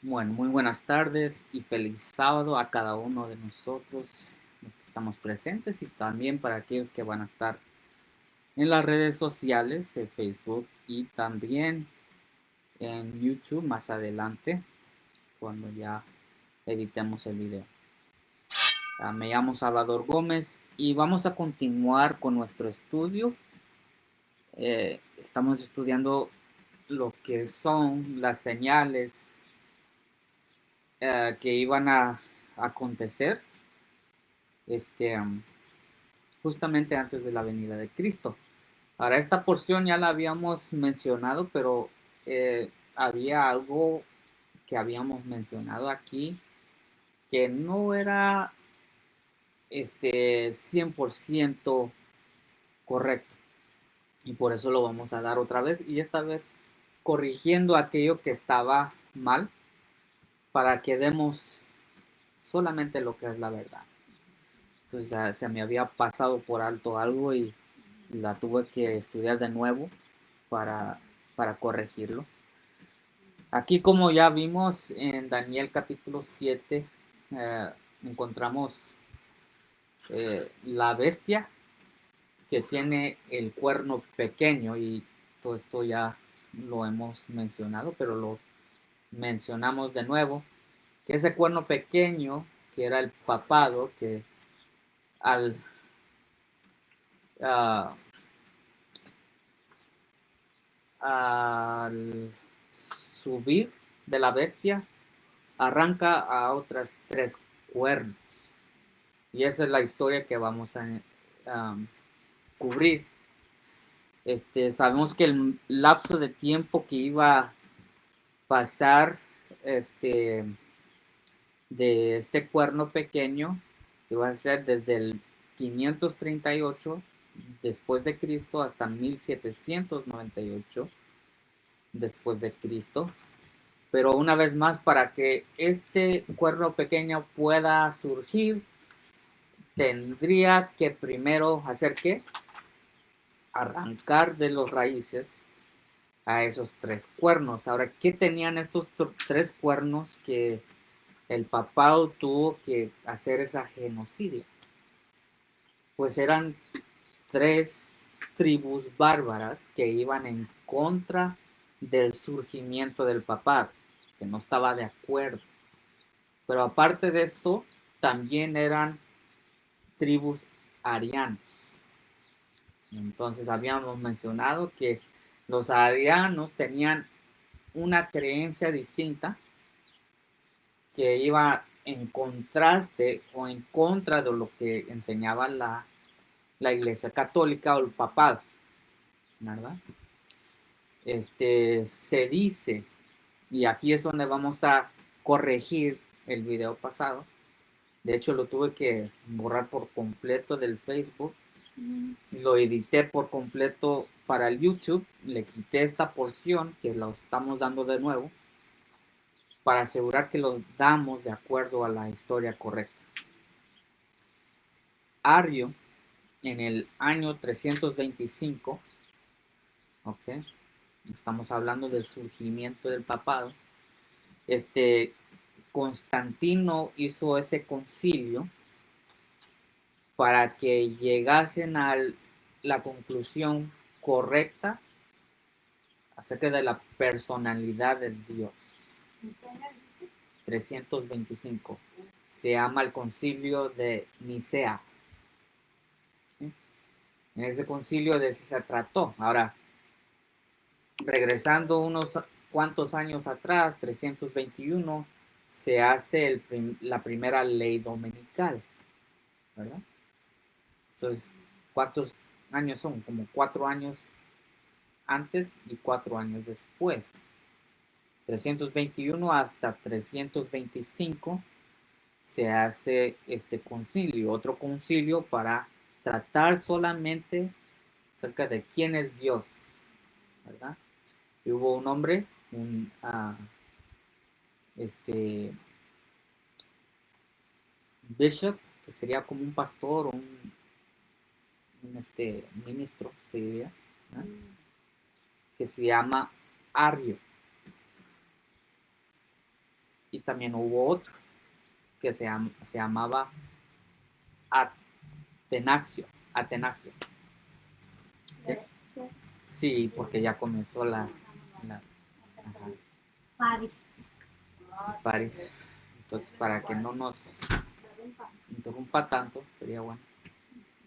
Bueno, muy buenas tardes y feliz sábado a cada uno de nosotros, los que estamos presentes, y también para aquellos que van a estar en las redes sociales, de Facebook y también en YouTube más adelante, cuando ya editemos el video. Me llamo Salvador Gómez y vamos a continuar con nuestro estudio. Estamos estudiando lo que son las señales que iban a acontecer este, justamente antes de la venida de Cristo. Ahora, esta porción ya la habíamos mencionado, pero había algo que habíamos mencionado aquí que no era 100% correcto. Y por eso lo vamos a dar otra vez. Y esta vez corrigiendo aquello que estaba mal para que demos solamente lo que es la verdad. Entonces se me había pasado por alto algo y la tuve que estudiar de nuevo para, para corregirlo. Aquí, como ya vimos en Daniel capítulo 7, encontramos la bestia que tiene el cuerno pequeño, y todo esto ya lo hemos mencionado, pero lo mencionamos de nuevo, que ese cuerno pequeño, que era el papado, que al uh, al subir de la bestia, arranca a otras tres cuernos. Y esa es la historia que vamos a cubrir. Sabemos que el lapso de tiempo que iba a pasar de este cuerno pequeño iba a ser desde el 538 después de Cristo hasta 1798 después de Cristo. Pero una vez más, para que este cuerno pequeño pueda surgir, tendría que primero hacer qué? Arrancar de los raíces a esos tres cuernos. Ahora, ¿qué tenían estos tres cuernos que el papado tuvo que hacer esa genocidio? Pues eran tres tribus bárbaras que iban en contra del surgimiento del papado, que no estaba de acuerdo. Pero aparte de esto, también eran tribus arianos. Entonces habíamos mencionado que los arianos tenían una creencia distinta que iba en contraste o en contra de lo que enseñaba la Iglesia Católica o el papado, ¿verdad? Se dice, y aquí es donde vamos a corregir el video pasado. De hecho, lo tuve que borrar por completo del Facebook. Lo edité por completo para el YouTube. Le quité esta porción que lo estamos dando de nuevo para asegurar que los damos de acuerdo a la historia correcta. Ario, en el año 325, ¿ok? Estamos hablando del surgimiento del papado. Constantino hizo ese concilio para que llegasen a la conclusión correcta acerca de la personalidad de Dios. 325. Se llama el concilio de Nicea. ¿Sí? En ese concilio de eso se trató. Ahora, regresando unos cuantos años atrás, 321, se hace la primera ley dominical, ¿verdad? Entonces, ¿cuántos años son? Como 4 años antes y 4 años después. 321 hasta 325 se hace este concilio, otro concilio para tratar solamente acerca de quién es Dios, ¿verdad? Y hubo un hombre, un bishop, que sería como un pastor o un ministro, se diría, ¿no? Que se llama Arrio. también hubo otro que se llamaba Atenasio. Atenasio. ¿Sí? Sí, porque ya comenzó la party. Entonces, para que no nos interrumpa tanto, sería bueno.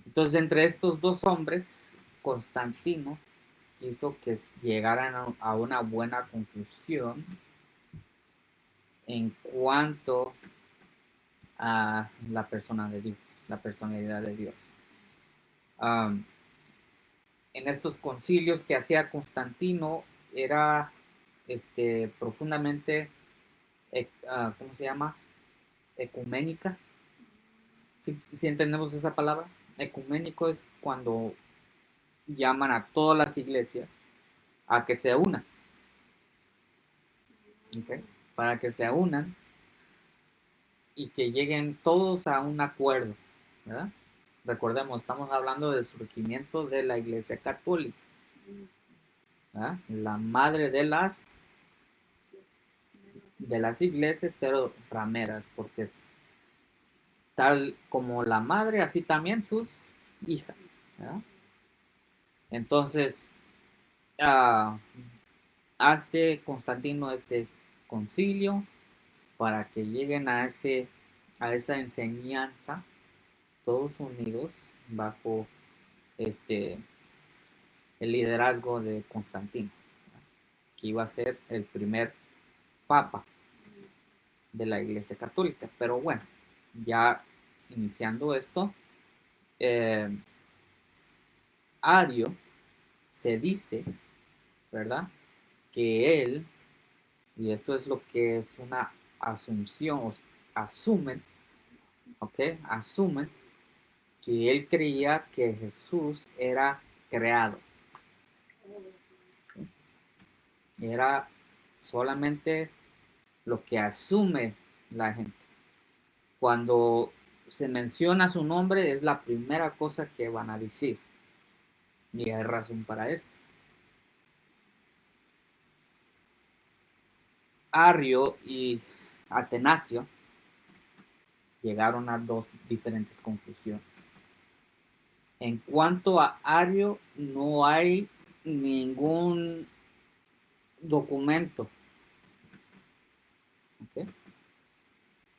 Entonces, entre estos dos hombres, Constantino quiso que llegaran a una buena conclusión en cuanto a la persona de Dios, la personalidad de Dios. En estos concilios que hacía Constantino era profundamente, ¿cómo se llama? Ecuménica. Si entendemos esa palabra, ecuménico es cuando llaman a todas las iglesias a que se unan, ¿okay? Para que se unan y que lleguen todos a un acuerdo, ¿verdad? Recordemos, estamos hablando del surgimiento de la Iglesia Católica, ¿verdad? La madre de las iglesias, pero rameras, porque es tal como la madre, así también sus hijas, ¿verdad? Entonces, hace Constantino este concilio para que lleguen a esa enseñanza todos unidos bajo el liderazgo de Constantino, que iba a ser el primer papa de la Iglesia Católica. Pero bueno, ya iniciando esto, Ario se dice, ¿verdad? Que él, y esto es lo que es una asunción, asumen, ¿ok? Asumen que él creía que Jesús era creado. Era solamente lo que asume la gente. Cuando se menciona su nombre es la primera cosa que van a decir. Y hay razón para esto. Arrio y Atenasio llegaron a dos diferentes conclusiones. En cuanto a Arrio, no hay ningún documento, ¿okay?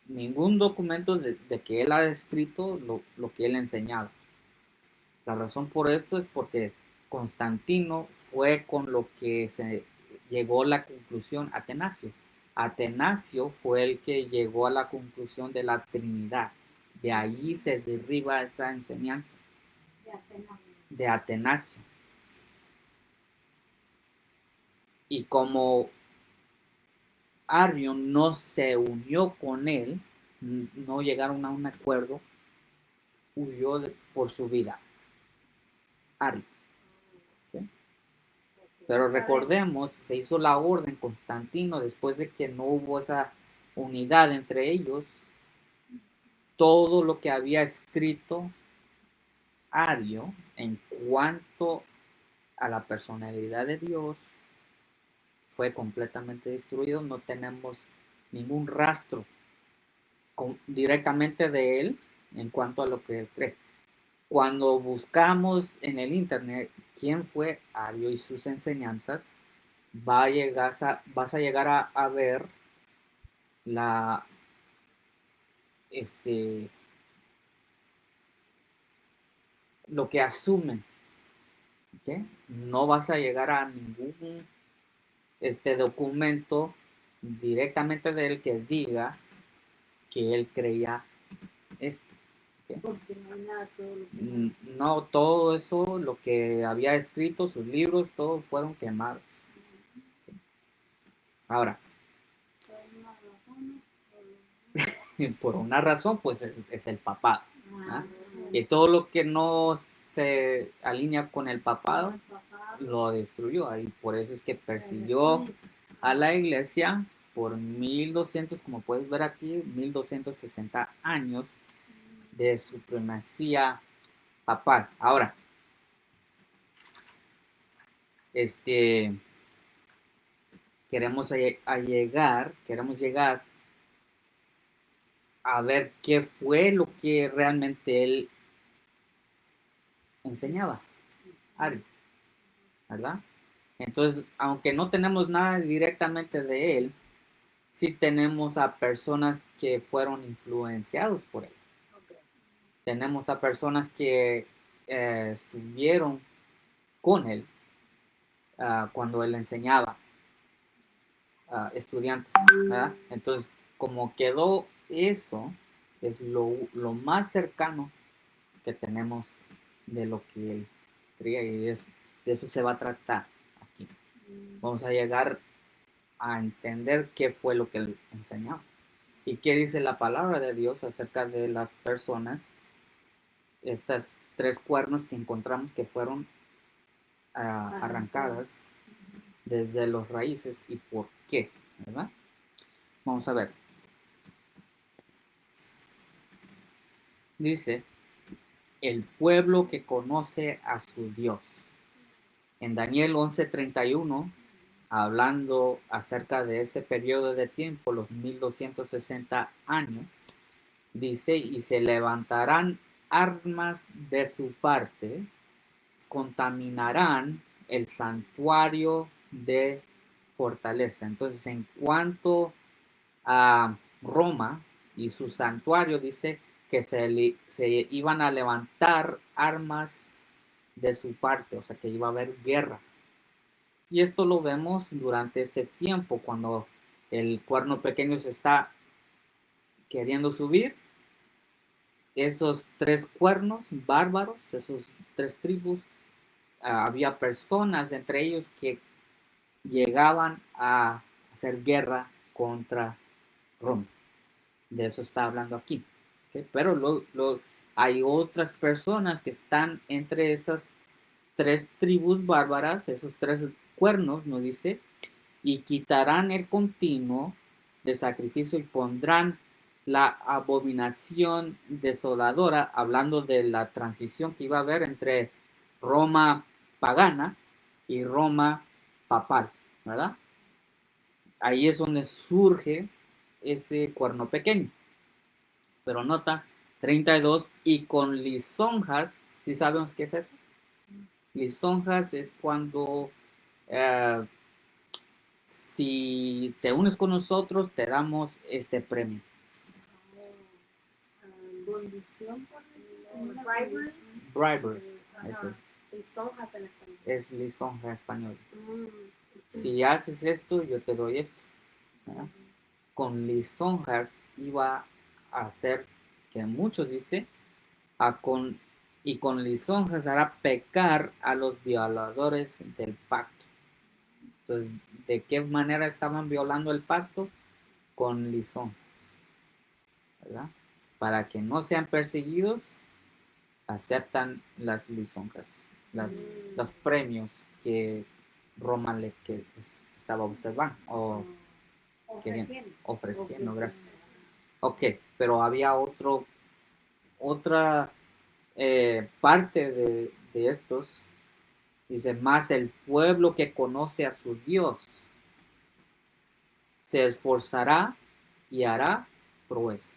Ningún documento de que él ha escrito lo que él ha enseñado. La razón por esto es porque Constantino fue con lo que se llegó a la conclusión Atenasio. Atenasio fue el que llegó a la conclusión de la Trinidad. De ahí se derriba esa enseñanza de Atenasio. Y como Arrio no se unió con él, no llegaron a un acuerdo, huyó por su vida. Arrio. ¿Sí? Pero recordemos, se hizo la orden Constantino después de que no hubo esa unidad entre ellos. Todo lo que había escrito Ario en cuanto a la personalidad de Dios fue completamente destruido. No tenemos ningún rastro directamente de él en cuanto a lo que él cree. Cuando buscamos en el internet quién fue Ario y sus enseñanzas, vas a llegar a ver la lo que asumen, ¿okay? No vas a llegar a ningún documento directamente de él que diga que él creía esto. ¿Okay? Porque no hay nada, no, todo eso, lo que había escrito, sus libros, todos fueron quemados. ¿Okay? Ahora, por una razón, pues es el papado. ¿Ah? Y todo lo que no se alinea con el papado lo destruyó. Y por eso es que persiguió a la iglesia por 1200, como puedes ver aquí, 1260 años de supremacía papal. Ahora, queremos llegar a ver qué fue lo que realmente él enseñaba, Ari, ¿verdad? Entonces, aunque no tenemos nada directamente de él, sí tenemos a personas que fueron influenciados por él. Tenemos a personas que estuvieron con él cuando él enseñaba a estudiantes, ¿verdad? Entonces, como quedó eso, es lo más cercano que tenemos de lo que él creía y de eso se va a tratar aquí. Vamos a llegar a entender qué fue lo que él enseñó y qué dice la palabra de Dios acerca de las personas, estas 3 cuernos que encontramos que fueron arrancadas desde los raíces y por qué, ¿verdad? Vamos a ver. Dice, el pueblo que conoce a su Dios. En Daniel 11:31, hablando acerca de ese periodo de tiempo, los 1260 años, dice, y se levantarán armas de su parte, contaminarán el santuario de fortaleza. Entonces, en cuanto a Roma y su santuario, dice que se iban a levantar armas de su parte, o sea que iba a haber guerra. Y esto lo vemos durante este tiempo, cuando el cuerno pequeño se está queriendo subir. Esos 3 cuernos bárbaros, esos 3 tribus, había personas entre ellos que llegaban a hacer guerra contra Roma. De eso está hablando aquí. ¿Okay? Pero hay otras personas que están entre esas 3 tribus bárbaras, esos 3 cuernos, nos dice, y quitarán el continuo de sacrificio y pondrán la abominación desoladora, hablando de la transición que iba a haber entre Roma pagana y Roma papal, ¿verdad? Ahí es donde surge ese cuerno pequeño. Pero nota, 32, y con lisonjas, ¿sí sabemos qué es eso? Lisonjas es cuando si te unes con nosotros, te damos este premio. Bribery. Eso es lisonja español. Si haces esto, yo te doy esto. ¿Verdad? Con lisonjas iba a hacer que muchos dice, y con lisonjas hará pecar a los violadores del pacto. Entonces, ¿de qué manera estaban violando el pacto? Con lisonjas, ¿verdad? Para que no sean perseguidos, aceptan las lisonjas, los premios que Roma estaba observando o ofreciendo, gracias. Ok, pero había otra parte de estos. Dice, más el pueblo que conoce a su Dios se esforzará y hará proezas.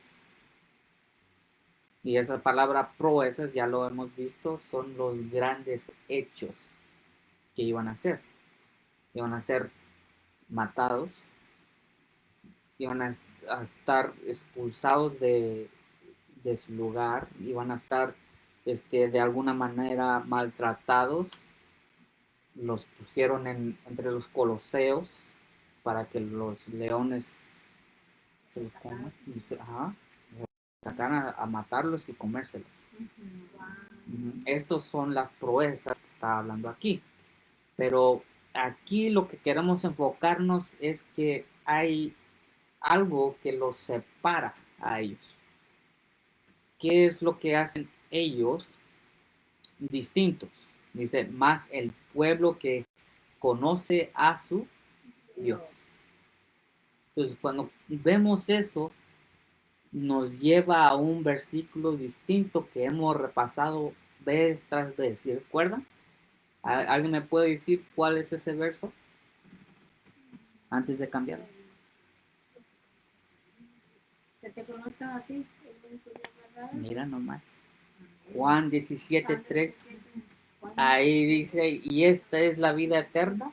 Y esa palabra proezas, ya lo hemos visto, son los grandes hechos que iban a hacer. Iban a ser matados, iban a estar expulsados de su lugar, iban a estar de alguna manera maltratados. Los pusieron entre los coloseos para que los leones se los coman y sacaran a matarlos y comérselos. Estas son las proezas que está hablando aquí. Pero aquí lo que queremos enfocarnos es que hay algo que los separa a ellos. ¿Qué es lo que hacen ellos distintos? Dice, más el pueblo que conoce a su Dios. Entonces, cuando vemos eso, nos lleva a un versículo distinto que hemos repasado vez tras vez. ¿Sí recuerdan? ¿Alguien me puede decir cuál es ese verso? Antes de cambiar. Que te conozcan Mira nomás. Juan 17:3. Ahí dice, y esta es la vida eterna,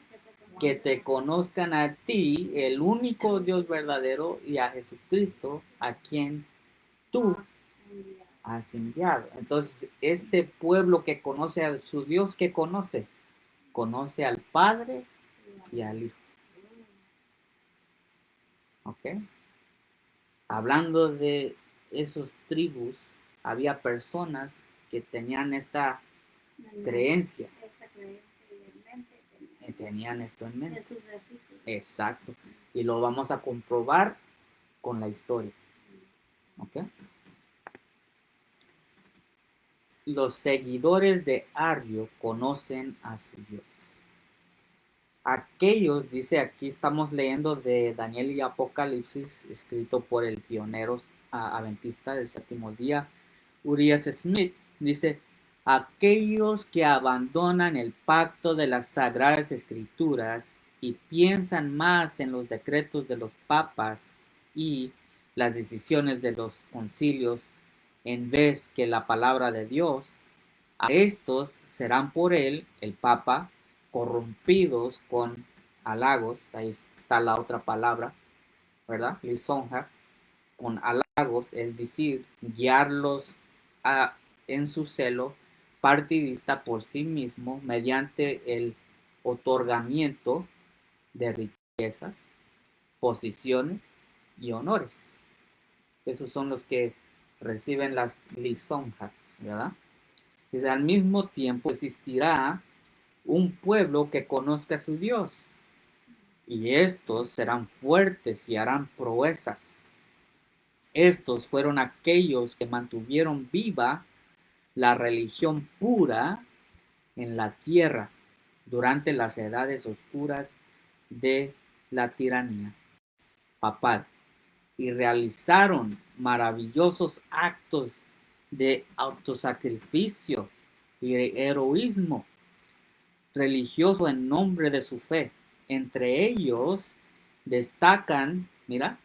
que te conozcan a ti, el único Dios verdadero, y a Jesucristo, a quien tú has enviado. Entonces, este pueblo que conoce a su Dios, ¿qué conoce? Conoce al Padre y al Hijo. ¿Ok? Hablando de esos tribus, había personas que tenían esta creencia. Tenían esto en mente. Exacto. Y lo vamos a comprobar con la historia. ¿Ok? Los seguidores de Arrio conocen a su Dios. Aquellos, dice aquí, estamos leyendo de Daniel y Apocalipsis, escrito por el pionero adventista del séptimo día, Urias Smith, dice, aquellos que abandonan el pacto de las sagradas escrituras y piensan más en los decretos de los papas y las decisiones de los concilios en vez que la palabra de Dios, a estos serán por él, el papa, corrompidos con halagos, ahí está la otra palabra, ¿verdad? Lisonjas, con halagos, es decir, guiarlos en su celo partidista por sí mismo mediante el otorgamiento de riquezas, posiciones y honores. Esos son los que reciben las lisonjas, ¿verdad? Dice, al mismo tiempo existirá un pueblo que conozca a su Dios, y estos serán fuertes y harán proezas. Estos fueron aquellos que mantuvieron viva la religión pura en la tierra durante las edades oscuras de la tiranía papal y realizaron maravillosos actos de autosacrificio y de heroísmo religioso en nombre de su fe. Entre ellos destacan, mira,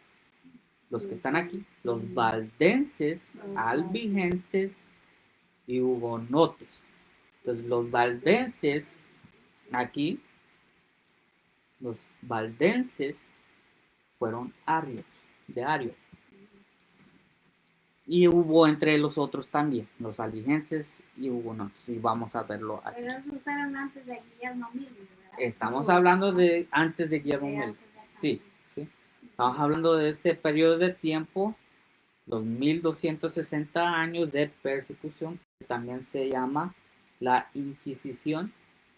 los que están aquí, los valdenses, albigenses y hugonotes. Entonces los valdenses, aquí, los valdenses fueron arios, de Ario. Y hubo entre los otros también, los albigenses y hugonotes. Y vamos a verlo aquí. Pero esos fueron antes de Guillermo Miller, ¿verdad? Estamos hablando de antes de Guillermo Miller. Sí, sí. Estamos hablando de ese periodo de tiempo, los 1260 años de persecución, que también se llama la Inquisición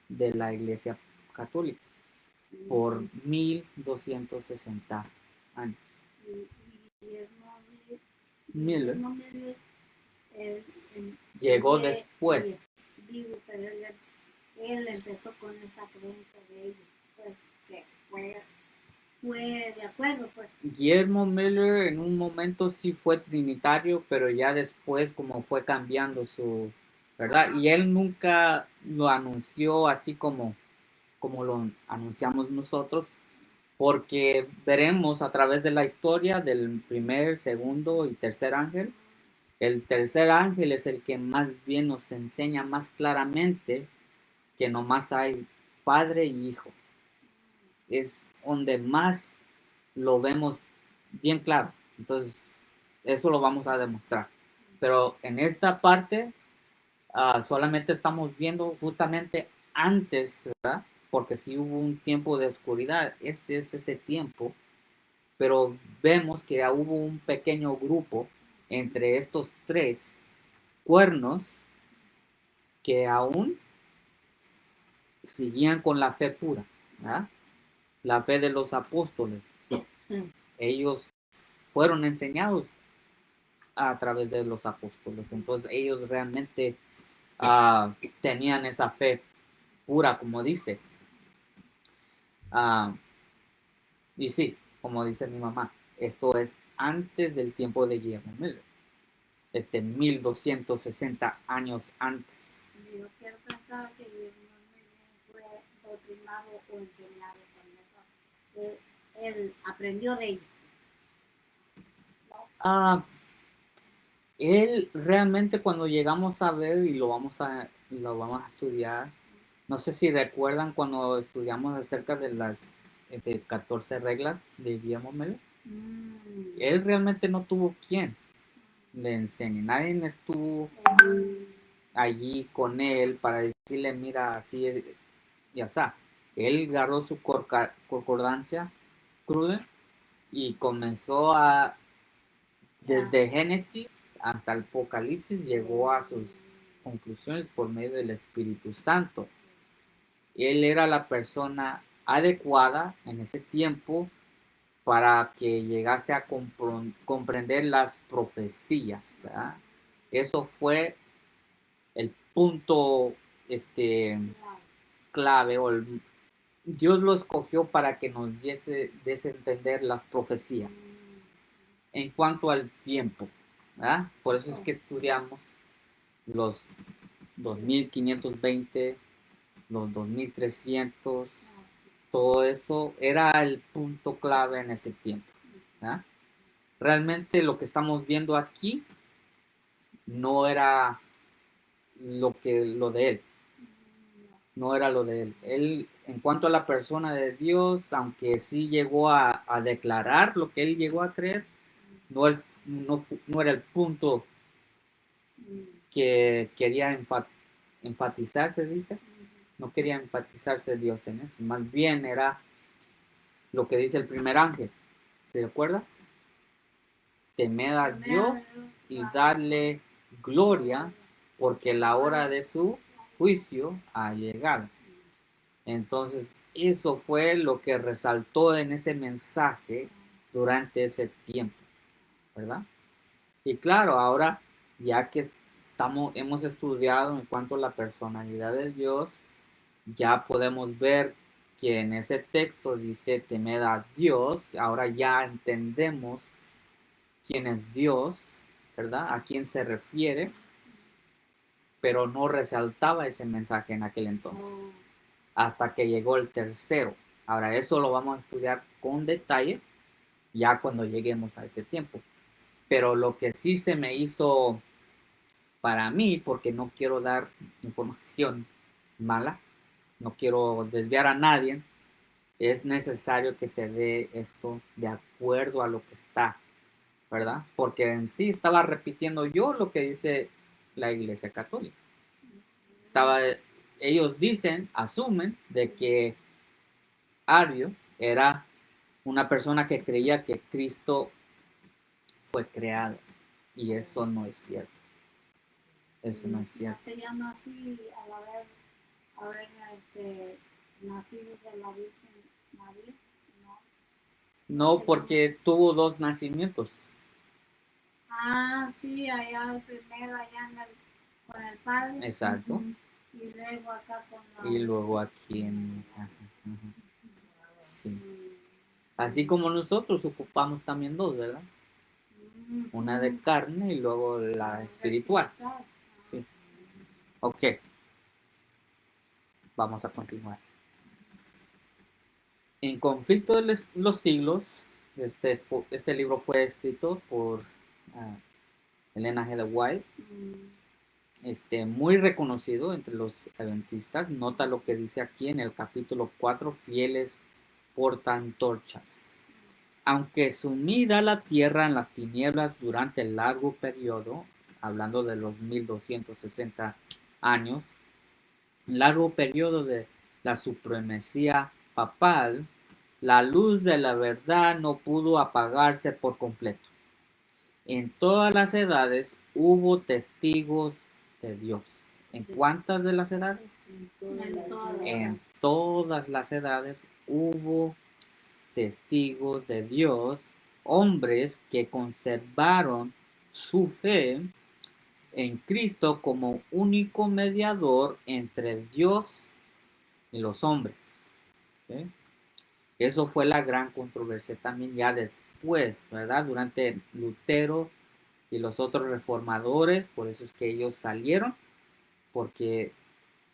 de la Iglesia Católica, por 1260 años. Miller llegó después. Pero él empezó con esa creencia de ellos, pues se fue de acuerdo, pues. Guillermo Miller en un momento sí fue trinitario, pero ya después como fue cambiando su, ¿verdad? Y él nunca lo anunció así como lo anunciamos nosotros, porque veremos a través de la historia del primer, segundo y tercer ángel. El tercer ángel es el que más bien nos enseña más claramente que nomás hay padre y hijo. Es donde más lo vemos bien claro. Entonces, eso lo vamos a demostrar. Pero en esta parte, solamente estamos viendo justamente antes, ¿verdad? Porque si hubo un tiempo de oscuridad, este es ese tiempo, pero vemos que ya hubo un pequeño grupo entre estos tres cuernos que aún seguían con la fe pura, ¿verdad? La fe de los apóstoles. Ellos fueron enseñados a través de los apóstoles. Entonces ellos realmente tenían esa fe pura, como dice. Uh, y sí, como dice mi mamá, esto es antes del tiempo de Guillermo Miller. 1260 años antes. Yo quiero pensar que Guillermo Miller fue doctrinado o enseñado con eso. Él aprendió de ellos. Él realmente cuando llegamos a ver y lo vamos a estudiar, no sé si recuerdan cuando estudiamos acerca de las 14 reglas de Guillermo Melo. Mm. Él realmente no tuvo quien le enseñe, nadie estuvo allí con él para decirle, mira, así es, ya está. Él agarró su concordancia cruda y comenzó desde Génesis hasta el Apocalipsis, llegó a sus conclusiones por medio del Espíritu Santo. Él era la persona adecuada en ese tiempo para que llegase a comprender las profecías, ¿verdad? Eso fue el punto clave, Dios lo escogió para que nos diese entender las profecías en cuanto al tiempo, ¿verdad? Por eso es que estudiamos los 2520, los 2300, todo eso era el punto clave en ese tiempo, ¿verdad? Realmente lo que estamos viendo aquí no era lo de él, no era lo de él. Él, en cuanto a la persona de Dios, aunque sí llegó a declarar lo que él llegó a creer, no era el punto que quería enfatizarse, dice. No quería enfatizarse Dios en eso. Más bien era lo que dice el primer ángel. ¿Se acuerdas? Temed a Dios y darle gloria, porque la hora de su juicio ha llegado. Entonces, eso fue lo que resaltó en ese mensaje durante ese tiempo, ¿verdad? Y claro, ahora ya que hemos estudiado en cuanto a la personalidad de Dios, ya podemos ver que en ese texto dice temed a Dios. Ahora ya entendemos quién es Dios, ¿verdad? A quién se refiere, pero no resaltaba ese mensaje en aquel entonces, hasta que llegó el tercero. Ahora eso lo vamos a estudiar con detalle ya cuando lleguemos a ese tiempo. Pero lo que sí se me hizo para mí, porque no quiero dar información mala, no quiero desviar a nadie, es necesario que se dé esto de acuerdo a lo que está, ¿verdad? Porque en sí estaba repitiendo yo lo que dice la Iglesia Católica. Ellos dicen, asumen de que Ario era una persona que creía que Cristo fue creado, y eso no es cierto. Eso no es cierto. Se llama así al haber nacido de la Virgen María, ¿no? No, porque tuvo dos nacimientos. Ah, sí, allá el primero, allá con el padre. Exacto. Y luego acá con la... Y luego aquí en... Sí. Así como nosotros ocupamos también dos, ¿verdad? Una de carne y luego la espiritual. Sí. Ok. Vamos a continuar. En Conflicto de los Siglos, este libro fue escrito por Elena G. de White, muy reconocido entre los adventistas. Nota lo que dice aquí en el capítulo 4, fieles portantorchas. Aunque sumida la tierra en las tinieblas durante el largo periodo, hablando de los 1260 años, largo periodo de la supremacía papal, la luz de la verdad no pudo apagarse por completo. En todas las edades hubo testigos de Dios. ¿En cuántas de las edades? En todas las edades hubo testigos de Dios, hombres que conservaron su fe en Cristo como único mediador entre Dios y los hombres. ¿Sí? Eso fue la gran controversia también ya después, ¿verdad? Durante Lutero y los otros reformadores, por eso es que ellos salieron, porque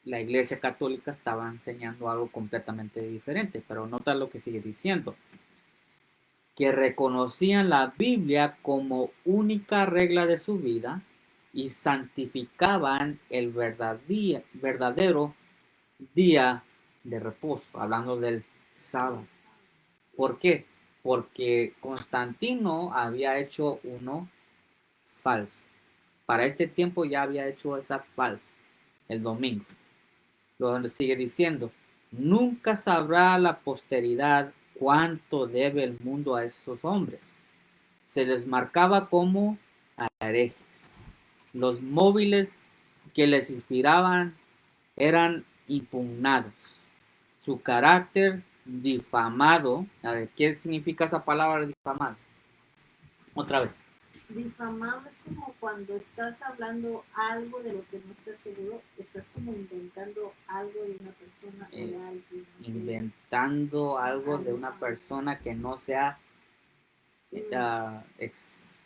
la Iglesia Católica estaba enseñando algo completamente diferente. Pero nota lo que sigue diciendo. que reconocían la Biblia como única regla de su vida y santificaban el verdadero día de reposo, hablando del sábado. ¿Por qué? Porque Constantino había hecho uno falso. Para este tiempo ya había hecho esa falsa, el domingo. Donde sigue diciendo, nunca sabrá la posteridad cuánto debe el mundo a esos hombres. Se les marcaba como herejes. Los móviles que les inspiraban eran impugnados. Su carácter difamado. A ver, ¿qué significa esa palabra difamado? Otra vez. Difamado es como cuando estás hablando algo de lo que no estás seguro, estás como inventando algo de una persona o de alguien. No sé. Inventando algo de una persona que no sea,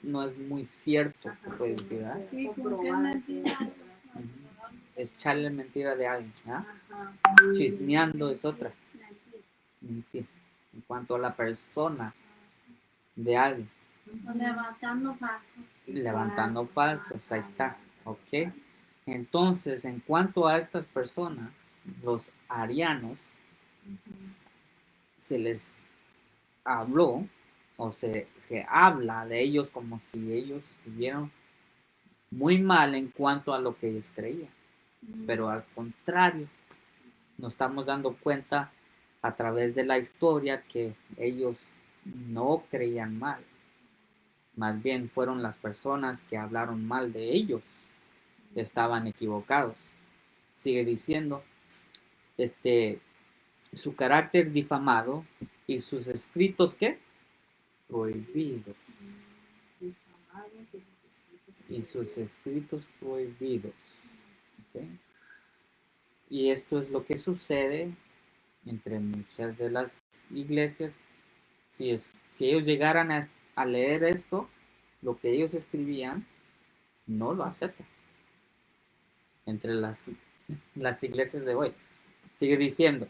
no es muy cierto, se Ajá, puede que no decir, ¿verdad? sea Sí, como que es comprobado. mentira. Echarle mentira de alguien, ¿ah? Ajá. Chismeando es otra. Mentira. Mentira. En cuanto a la persona de alguien. O levantando falsos. Levantando falsos, ahí está, ¿ok? Entonces, en cuanto a estas personas, los arianos, se les habló o se habla de ellos como si ellos estuvieran muy mal en cuanto a lo que ellos creían. Pero al contrario, nos estamos dando cuenta a través de la historia que ellos no creían mal. Más bien fueron las personas que hablaron mal de ellos que estaban equivocados. Sigue diciendo, su carácter difamado y sus escritos, ¿qué? Prohibidos. Y sus escritos prohibidos. ¿Okay? Y esto es lo que sucede entre muchas de las iglesias. Si ellos llegaran a leer esto, lo que ellos escribían, no lo aceptan. Entre las iglesias de hoy. Sigue diciendo,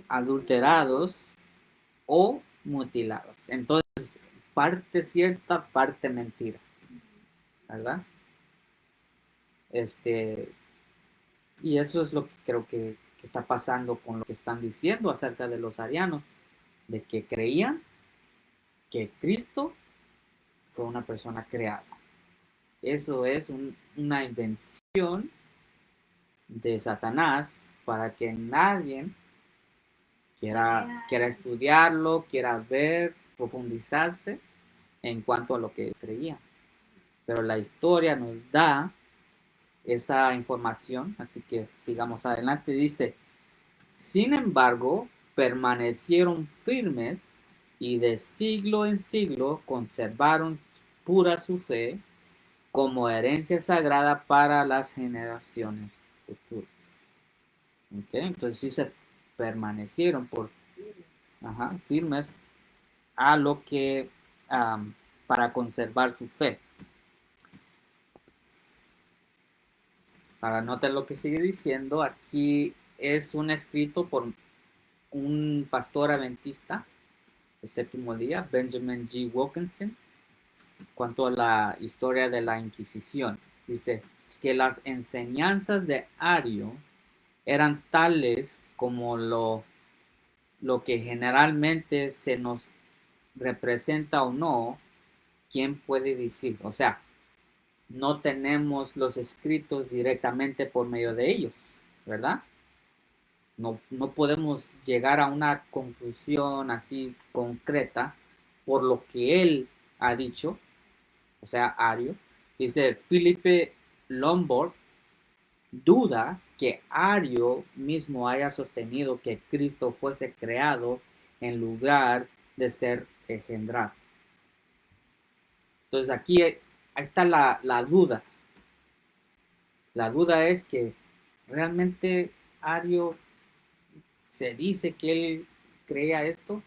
adulterados o mutilados. Entonces, parte cierta, parte mentira. ¿Verdad? Y eso es lo que creo que está pasando con lo que están diciendo acerca de los arianos, de que creían que Cristo fue una persona creada. Eso es una invención de Satanás para que nadie quiera estudiarlo, quiera ver, profundizarse en cuanto a lo que creían. Pero la historia nos da esa información, así que sigamos adelante. Dice, sin embargo, permanecieron firmes y de siglo en siglo conservaron pura su fe como herencia sagrada para las generaciones futuras. ¿Okay? Entonces sí se permanecieron firmes a lo que para conservar su fe. Para notar lo que sigue diciendo, aquí es un escrito por un pastor adventista el séptimo día, Benjamin G. Wilkinson, cuanto a la historia de la Inquisición. Dice que las enseñanzas de Ario eran tales como lo que generalmente se nos representa o no, ¿quién puede decir? O sea, no tenemos los escritos directamente por medio de ellos, ¿verdad? No podemos llegar a una conclusión así concreta por lo que él ha dicho, o sea, Ario. Dice Philippe Lombard, duda que Ario mismo haya sostenido que Cristo fuese creado en lugar de ser engendrado. Entonces aquí está la duda. La duda es que realmente Ario se dice que él creía esto,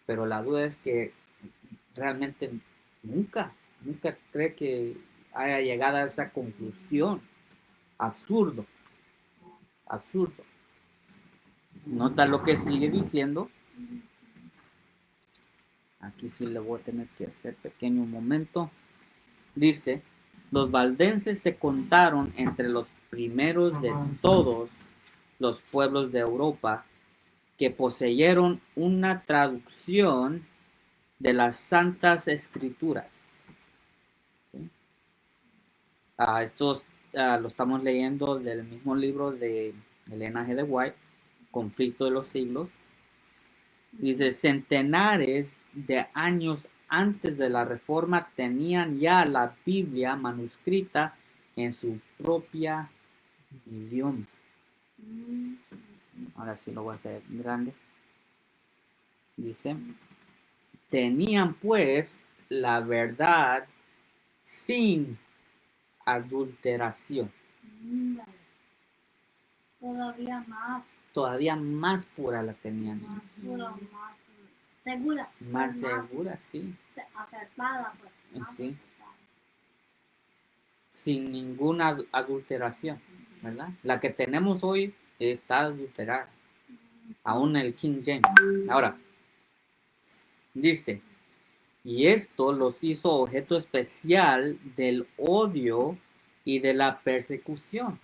pero la duda es que realmente nunca cree que haya llegado a esa conclusión. Absurdo. Nota lo que sigue diciendo. aquí sí le voy a tener que hacer pequeño momento. Dice, los valdenses se contaron entre los primeros de todos los pueblos de Europa que poseyeron una traducción de las Santas Escrituras. ¿Sí? Estos lo estamos leyendo del mismo libro de Elena G. de White, Conflicto de los Siglos. Dice, centenares de años antes de la Reforma tenían ya la Biblia manuscrita en su propia idioma. Ahora sí lo voy a hacer grande. Dice, tenían pues la verdad sin adulteración. Todavía más pura la tenían. Más pura, más segura. Más segura, sí. Acertada, pues. Más Sí. acertada. Sin ninguna adulteración, ¿verdad? La que tenemos hoy está adulterada. Aún el King James. Ahora, dice, y esto los hizo objeto especial del odio y de la persecución.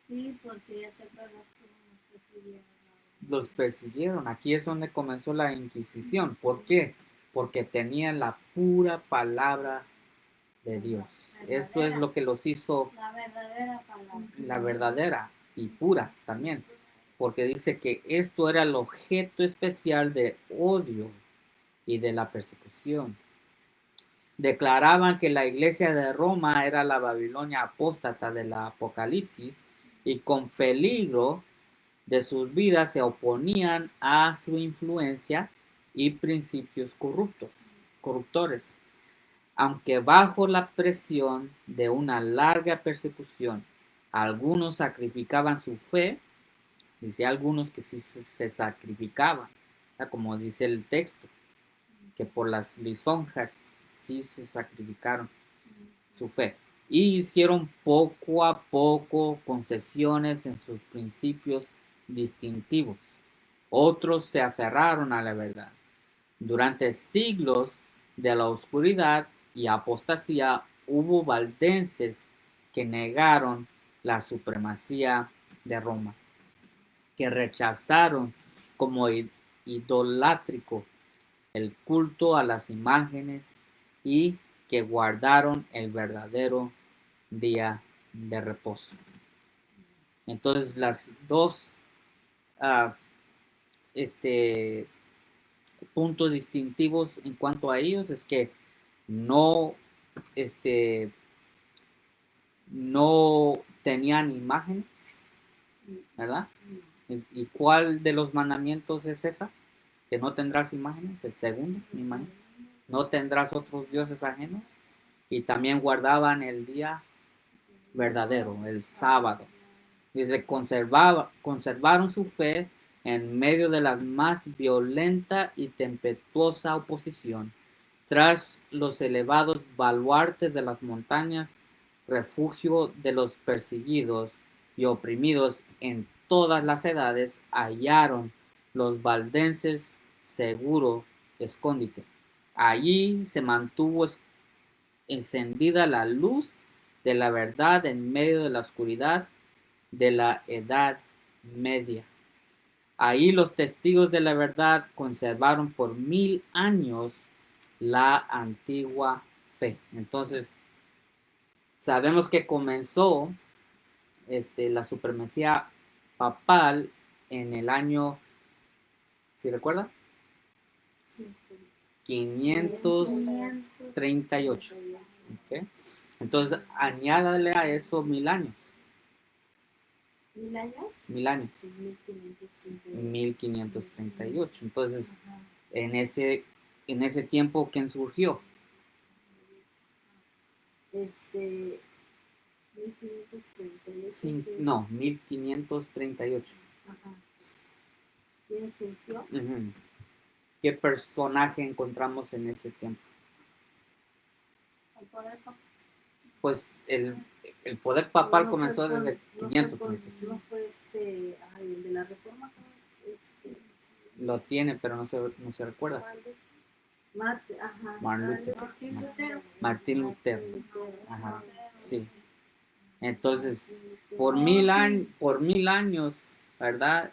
Sí, porque ya te acuerdas que nos persiguieron. Los persiguieron. Aquí es donde comenzó la Inquisición. ¿Por qué? Porque tenían la pura palabra de Dios. Esto es lo que los hizo La verdadera palabra. la verdadera y pura también. Porque dice que esto era el objeto especial de odio y de la persecución. Declaraban que la iglesia de Roma era la Babilonia apóstata de la Apocalipsis y con peligro de sus vidas se oponían a su influencia y principios corruptores. Aunque bajo la presión de una larga persecución, algunos sacrificaban su fe, dice algunos que sí se sacrificaban, como dice el texto, que por las lisonjas sí se sacrificaron su fe. Y hicieron poco a poco concesiones en sus principios distintivos. Otros se aferraron a la verdad. Durante siglos de la oscuridad y apostasía hubo valdenses que negaron la supremacía de Roma, que rechazaron como idolátrico el culto a las imágenes y que guardaron el verdadero día de reposo. Entonces las dos puntos distintivos en cuanto a ellos es que no no tenían imágenes, ¿verdad? ¿Y cuál de los mandamientos es esa? Que no tendrás imágenes, el segundo, imagen. No tendrás otros dioses ajenos. Y también guardaban el día verdadero, el sábado. Dice, conservaron su fe en medio de la más violenta y tempestuosa oposición. Tras los elevados baluartes de las montañas, refugio de los perseguidos y oprimidos en todas las edades, hallaron los valdenses seguro escondite. Allí se mantuvo encendida la luz de la verdad en medio de la oscuridad de la Edad Media. Ahí los testigos de la verdad conservaron por 1000 años la antigua fe. Entonces, sabemos que comenzó la supremacía papal en el año, ¿sí recuerda? Sí. 538. ¿Okay? Entonces, añádale a eso 1000 años. ¿1000 años? 1000 años. 1538. 1538. Entonces, Ajá. en ese tiempo, ¿quién surgió? 1538. No, 1538. Ajá. ¿Quién surgió? Uh-huh. ¿Qué personaje encontramos en ese tiempo? El poder papal. Pues el poder papal No comenzó fue desde no 538. No fue el de la reforma. Lo tiene, pero no se recuerda. Ajá. Martín Lutero. Ajá, sí. Entonces, por Lutero. 1000 años, ¿verdad?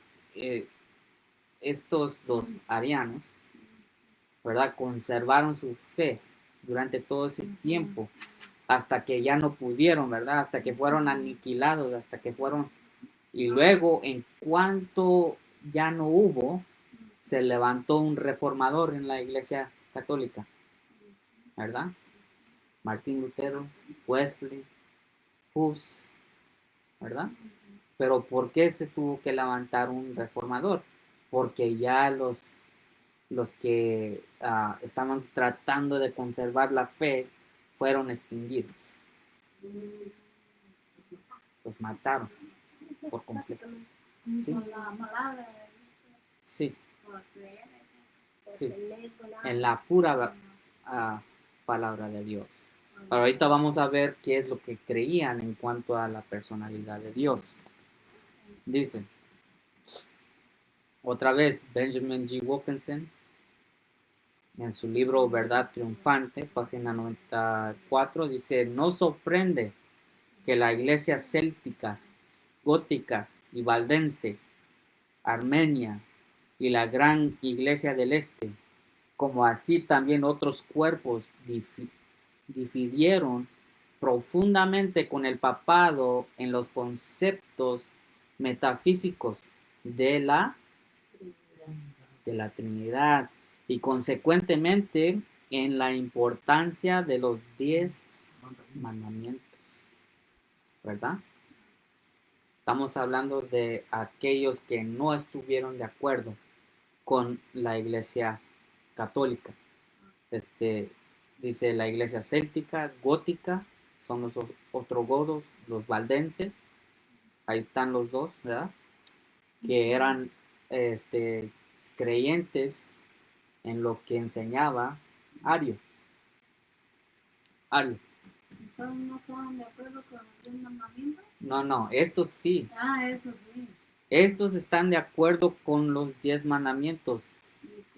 Estos dos arianos, ¿verdad? Conservaron su fe durante todo ese tiempo, hasta que ya no pudieron, ¿verdad? Hasta que fueron aniquilados, hasta que fueron... Y luego, en cuanto ya no hubo, se levantó un reformador en la Iglesia Católica, ¿verdad? Martín Lutero, Wesley, Hus, ¿verdad? Pero ¿por qué se tuvo que levantar un reformador? Porque ya los que estaban tratando de conservar la fe fueron extinguidos. Los mataron por completo. Sí, sí, sí. En la pura palabra de Dios. Pero ahorita vamos a ver qué es lo que creían en cuanto a la personalidad de Dios. Dice, otra vez, Benjamin G. Wilkinson, en su libro Verdad Triunfante, página 94, dice, no sorprende que la iglesia céltica, gótica y valdense, armenia y la gran iglesia del este, como así también otros cuerpos difirieron profundamente con el papado en los conceptos metafísicos de la Trinidad y consecuentemente en la importancia de los 10 mandamientos, ¿verdad? Estamos hablando de aquellos que no estuvieron de acuerdo con la iglesia católica. Dice la iglesia céltica, gótica, son los ostrogodos, los valdenses, ahí están los dos, ¿verdad? Que eran creyentes en lo que enseñaba Ario. ¿No estaban de acuerdo con los mandamientos? No, estos sí. Eso sí. Estos están de acuerdo con los 10 mandamientos,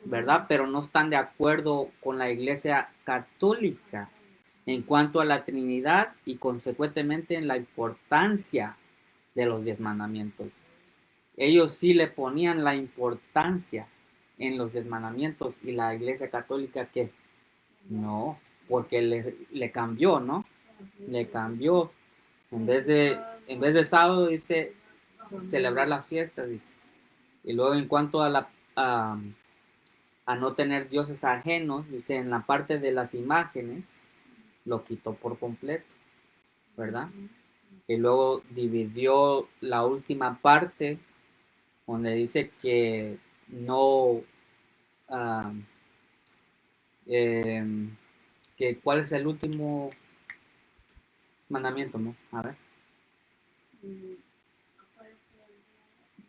¿verdad? Pero no están de acuerdo con la iglesia católica en cuanto a la Trinidad y consecuentemente en la importancia de los 10 mandamientos. Ellos sí le ponían la importancia en los 10 mandamientos y la iglesia católica que no, porque le cambió, ¿no? Le cambió. En vez de sábado dice celebrar las fiestas, dice. Y luego en cuanto a no tener dioses ajenos, dice en la parte de las imágenes, lo quitó por completo, ¿verdad? Y luego dividió la última parte donde dice que no, que cuál es el último mandamiento, ¿no? A ver.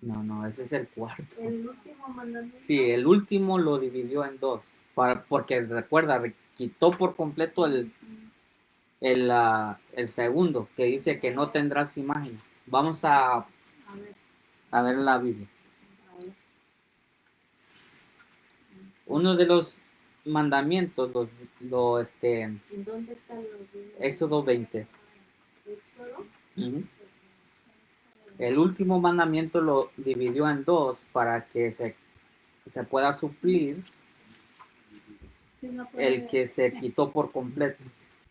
No, ese es el cuarto. El último mandamiento. Sí, el último lo dividió en dos, porque recuerda, quitó por completo el segundo, que dice que no tendrás imágenes. Vamos a ver la Biblia. Uno de los mandamientos, ¿Dónde están los Éxodo 20. Éxodo. Uh-huh. El último mandamiento lo dividió en dos para que se pueda suplir el que se quitó por completo.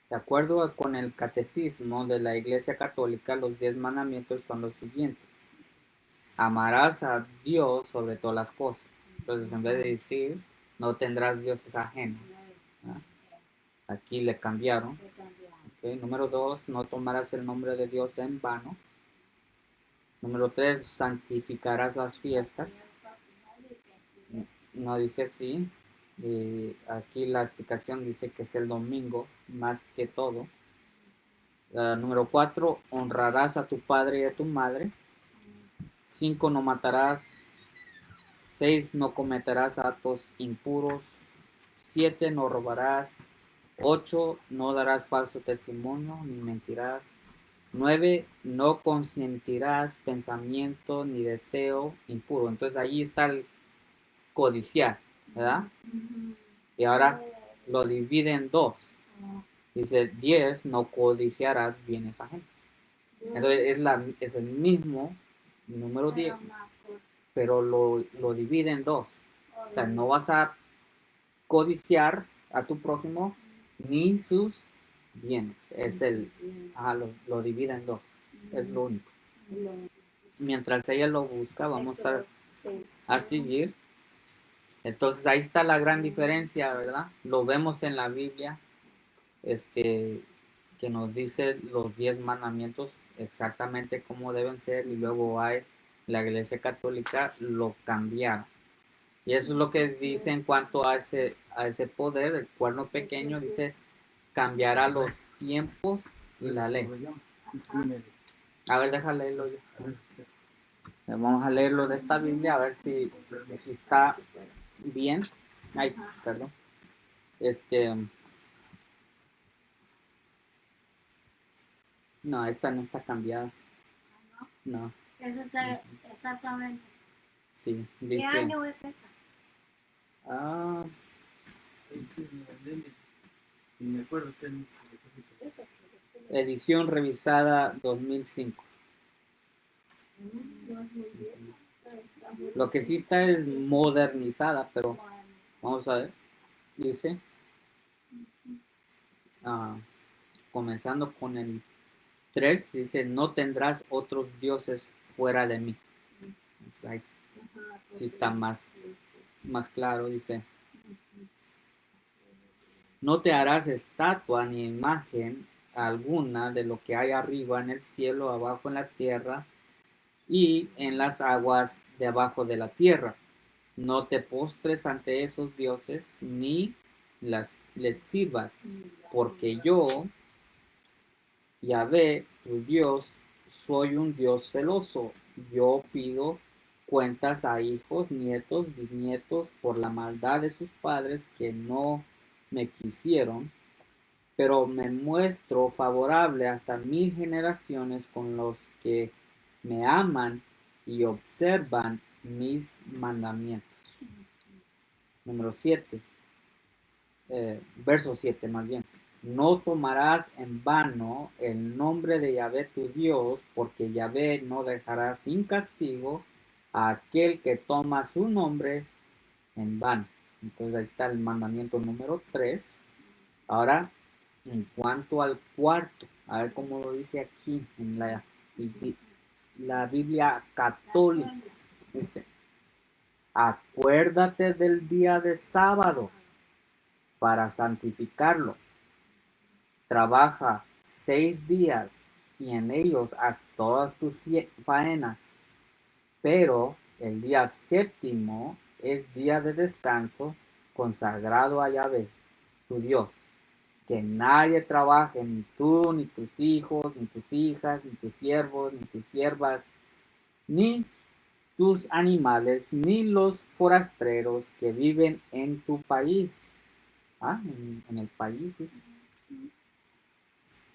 De acuerdo con el catecismo de la Iglesia Católica, los 10 mandamientos son los siguientes. Amarás a Dios sobre todas las cosas. Entonces, en vez de decir, no tendrás dioses ajenos, ¿no? Aquí le cambiaron. Okay. Número 2, no tomarás el nombre de Dios en vano. Número 3, santificarás las fiestas. No dice así. Y aquí la explicación dice que es el domingo más que todo. Número 4, honrarás a tu padre y a tu madre. 5, no matarás. 6, no cometerás actos impuros. 7, no robarás. 8, no darás falso testimonio ni mentirás. 9, no consentirás pensamiento ni deseo impuro. Entonces ahí está el codiciar, ¿verdad? Y ahora lo divide en dos. Dice 10, no codiciarás bienes ajenos. Entonces es el mismo número 10, pero lo divide en dos. O sea, no vas a codiciar a tu prójimo ni sus bienes. Lo divide en dos. Es lo único. Mientras ella lo busca, vamos a seguir. Entonces ahí está la gran diferencia, ¿verdad? Lo vemos en la Biblia, que nos dice los 10 mandamientos exactamente cómo deben ser, y luego hay la Iglesia Católica lo cambiaron. Y eso es lo que dice en cuanto a ese poder, el cuerno pequeño, dice cambiará los tiempos y la ley. A ver, déjame leerlo yo. Vamos a leerlo de esta Biblia a ver si está bien. Ay, perdón. No, esta no está cambiada. No. Eso está exactamente. Sí, ¿Qué dice. año es esa? Me acuerdo que Edición revisada 2005. Lo que sí está es modernizada, pero vamos a ver. Dice, comenzando con el 3, dice, no tendrás otros dioses fuera de mí. Ahí sí está más claro, dice. No te harás estatua ni imagen alguna de lo que hay arriba en el cielo, abajo en la tierra y en las aguas debajo de la tierra. No te postres ante esos dioses ni les sirvas, porque yo, Yahvé, tu Dios, soy un Dios celoso. Yo pido cuentas a hijos, nietos, bisnietos por la maldad de sus padres que no me quisieron, pero me muestro favorable hasta 1000 generaciones con los que me aman y observan mis mandamientos. Número 7, verso 7 más bien. No tomarás en vano el nombre de Yahvé tu Dios, porque Yahvé no dejará sin castigo a aquel que toma su nombre en vano. Entonces ahí está el mandamiento número 3. Ahora, en cuanto al cuarto, a ver cómo lo dice aquí en la Biblia católica. Dice, acuérdate del día de sábado para santificarlo. Trabaja 6 días y en ellos haz todas tus faenas. Pero el día séptimo es día de descanso consagrado a Yahvé, tu Dios. Que nadie trabaje, ni tú, ni tus hijos, ni tus hijas, ni tus siervos, ni tus siervas, ni tus animales, ni los forasteros que viven en tu país. En el país. ¿Sí?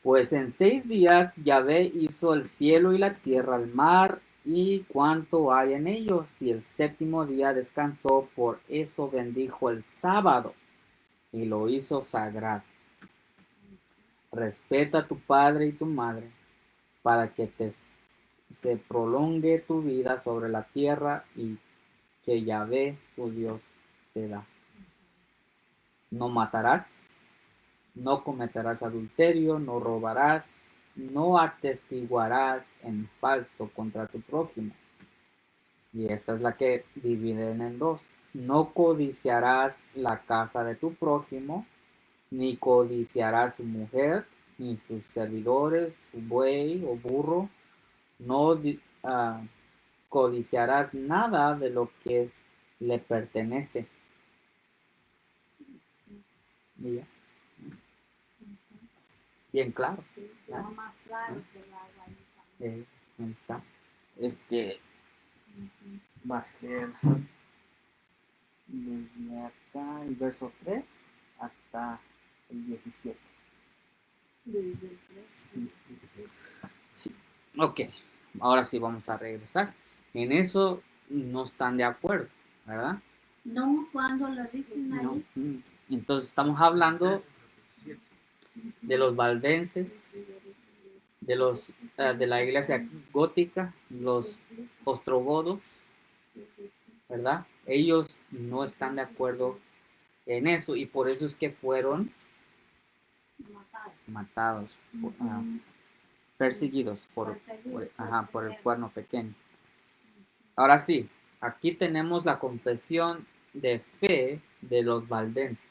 Pues en 6 días Yahvé hizo el cielo y la tierra, el mar y cuanto hay en ellos, y el séptimo día descansó. Por eso bendijo el sábado y lo hizo sagrado. Respeta a tu padre y tu madre, para que se prolongue tu vida sobre la tierra y que Yahvé tu Dios te da. No matarás, no cometerás adulterio, no robarás, no atestiguarás en falso contra tu prójimo. Y esta es la que dividen en dos. No codiciarás la casa de tu prójimo, ni codiciarás su mujer, ni sus servidores, su buey o burro. No codiciarás nada de lo que le pertenece. ¿Ya? Bien claro. Más claro que la Ahí está. Va a ser desde acá el verso 3 hasta el 17. Sí. Ok, ahora sí vamos a regresar. En eso no están de acuerdo, ¿verdad? No, cuando lo dicen No, ahí. Entonces estamos hablando de los valdenses, de la iglesia gótica, los ostrogodos, ¿verdad? Ellos no están de acuerdo en eso y por eso es que fueron matados, perseguidos por el cuerno pequeño. Ahora sí, aquí tenemos la confesión de fe de los valdenses,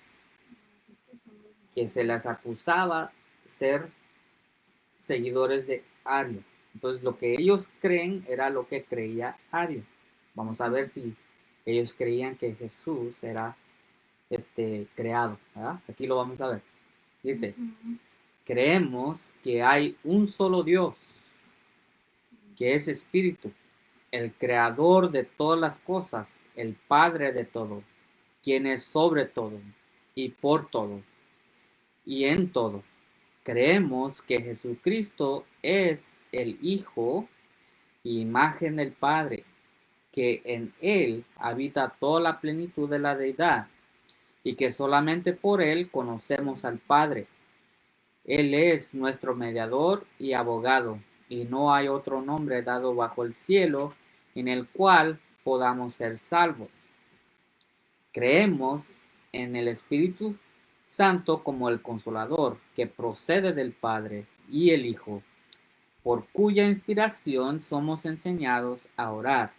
que se les acusaba ser seguidores de Ario. Entonces lo que ellos creen era lo que creía Ario. Vamos a ver si ellos creían que Jesús era creado, ¿verdad? Aquí lo vamos a ver. Dice, creemos que hay un solo Dios, que es Espíritu, el creador de todas las cosas, el Padre de todo, quien es sobre todo y por todo y en todo. Creemos que Jesucristo es el Hijo, imagen del Padre, que en Él habita toda la plenitud de la deidad y que solamente por Él conocemos al Padre. Él es nuestro mediador y abogado, y no hay otro nombre dado bajo el cielo en el cual podamos ser salvos. Creemos en el Espíritu Santo como el Consolador, que procede del Padre y el Hijo, por cuya inspiración somos enseñados a orar,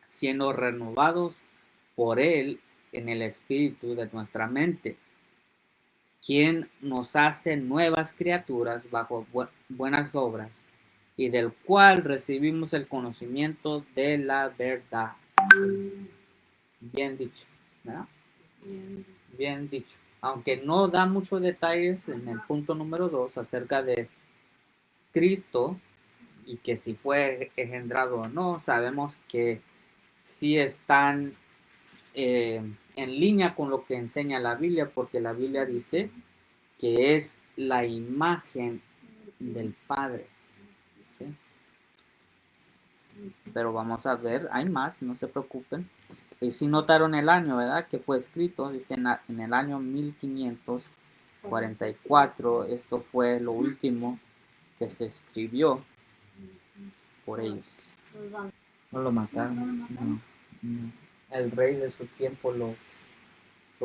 siendo renovados por Él en el Espíritu de nuestra mente, quien nos hace nuevas criaturas bajo buenas obras, y del cual recibimos el conocimiento de la verdad. Bien dicho, ¿verdad? Bien dicho. Aunque no da muchos detalles en el punto número 2 acerca de Cristo y que si fue engendrado o no, sabemos que sí están en línea con lo que enseña la Biblia, porque la Biblia dice que es la imagen del Padre. ¿Sí? Pero vamos a ver, hay más, no se preocupen. Y si notaron el año, ¿verdad? Que fue escrito, dice en el año 1544, esto fue lo último que se escribió por ellos. No lo mataron, no. El rey de su tiempo lo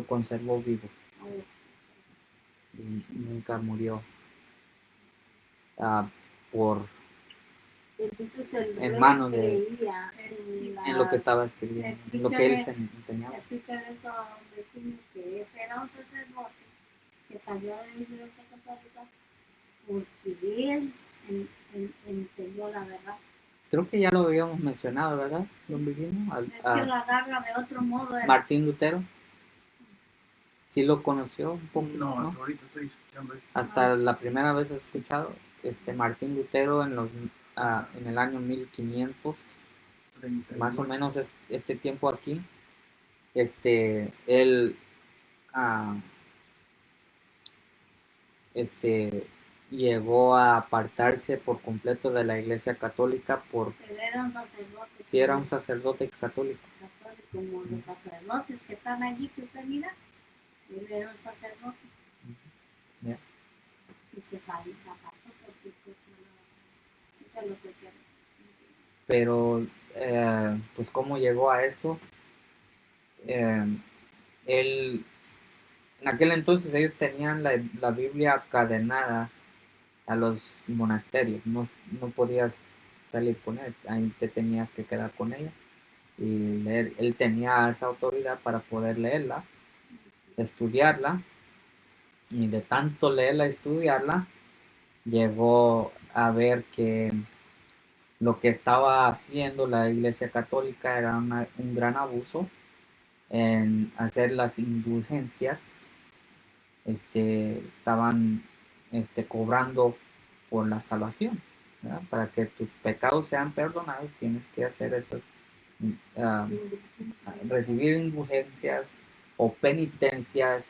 conservó vivo y nunca murió por Entonces el en rey manos de creía en lo que estaba escribiendo, en lo que él enseñaba. Explica eso donde tiene que era un sacerdote que salió de la iglesia católica porque él entendió la verdad. Creo que ya lo habíamos mencionado, ¿verdad, don Virginia? Es que lo agarra de otro modo. Martín Lutero. ¿Sí lo conoció un poco? No, ¿no? hasta ahorita estoy escuchando esto. Hasta la primera vez he escuchado Martín Lutero en el año 1500, más o menos este tiempo aquí. Él llegó a apartarse por completo de la iglesia católica Él era un sacerdote. Sí, era un sacerdote católico. Como los sacerdotes que están allí que usted mira, él era un sacerdote. Yeah. Y se salió porque eso es lo que quiere. Pero, pues, ¿cómo llegó a eso? Él, en aquel entonces ellos tenían la Biblia cadenada a los monasterios. No podías salir con él, ahí te tenías que quedar con ella y leer. Él tenía esa autoridad para poder leerla, estudiarla, y de tanto leerla y estudiarla, llegó a ver que lo que estaba haciendo la Iglesia Católica era un gran abuso en hacer las indulgencias. Estaban cobrando por la salvación, ¿verdad? Para que tus pecados sean perdonados tienes que hacer esas recibir indulgencias o penitencias,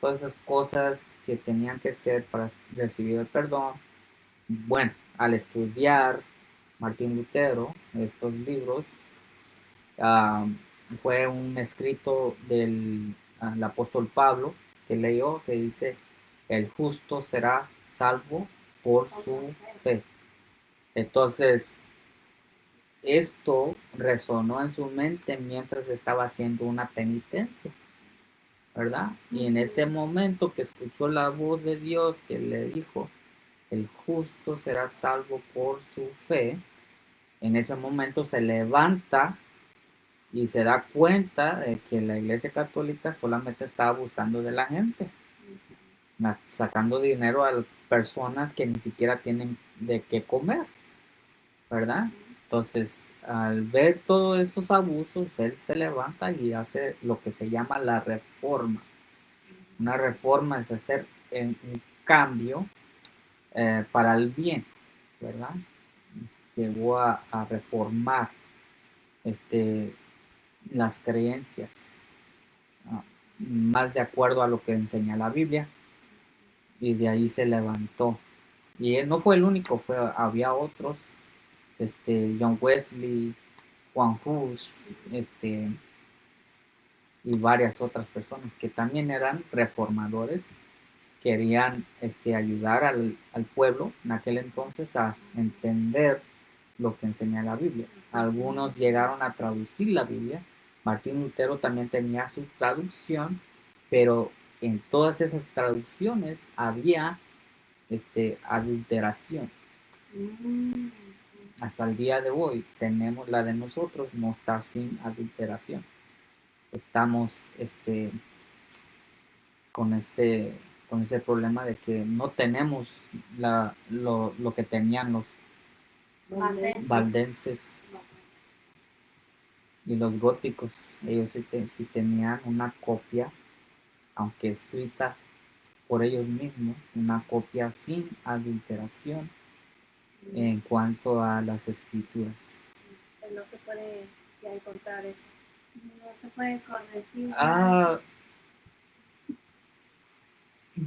todas esas cosas que tenían que ser para recibir el perdón. Bueno, al estudiar Martín Lutero estos libros, fue un escrito del al apóstol Pablo, que leyó, que dice, el justo será salvo por su fe. Entonces, esto resonó en su mente mientras estaba haciendo una penitencia, ¿verdad? Y en ese momento que escuchó la voz de Dios que le dijo, el justo será salvo por su fe, en ese momento se levanta y se da cuenta de que la Iglesia Católica solamente está abusando de la gente, sacando dinero a personas que ni siquiera tienen de qué comer, ¿verdad? Entonces, al ver todos esos abusos, él se levanta y hace lo que se llama la reforma. Una reforma es hacer un cambio para el bien, ¿verdad? Llegó a reformar las creencias más de acuerdo a lo que enseña la Biblia, y de ahí se levantó. Y él no fue el único, había otros, John Wesley, Juan Hus, y varias otras personas que también eran reformadores, querían ayudar al pueblo en aquel entonces a entender lo que enseña la Biblia. Algunos llegaron a traducir la Biblia. Martín Lutero también tenía su traducción, pero en todas esas traducciones había adulteración. Hasta el día de hoy tenemos la de nosotros, no está sin adulteración. Estamos con ese problema de que no tenemos lo que tenían los valdenses y los góticos. Ellos sí tenían una copia, aunque escrita por ellos mismos, una copia sin adulteración en cuanto a las escrituras. No se puede ya encontrar eso. No se puede corregir.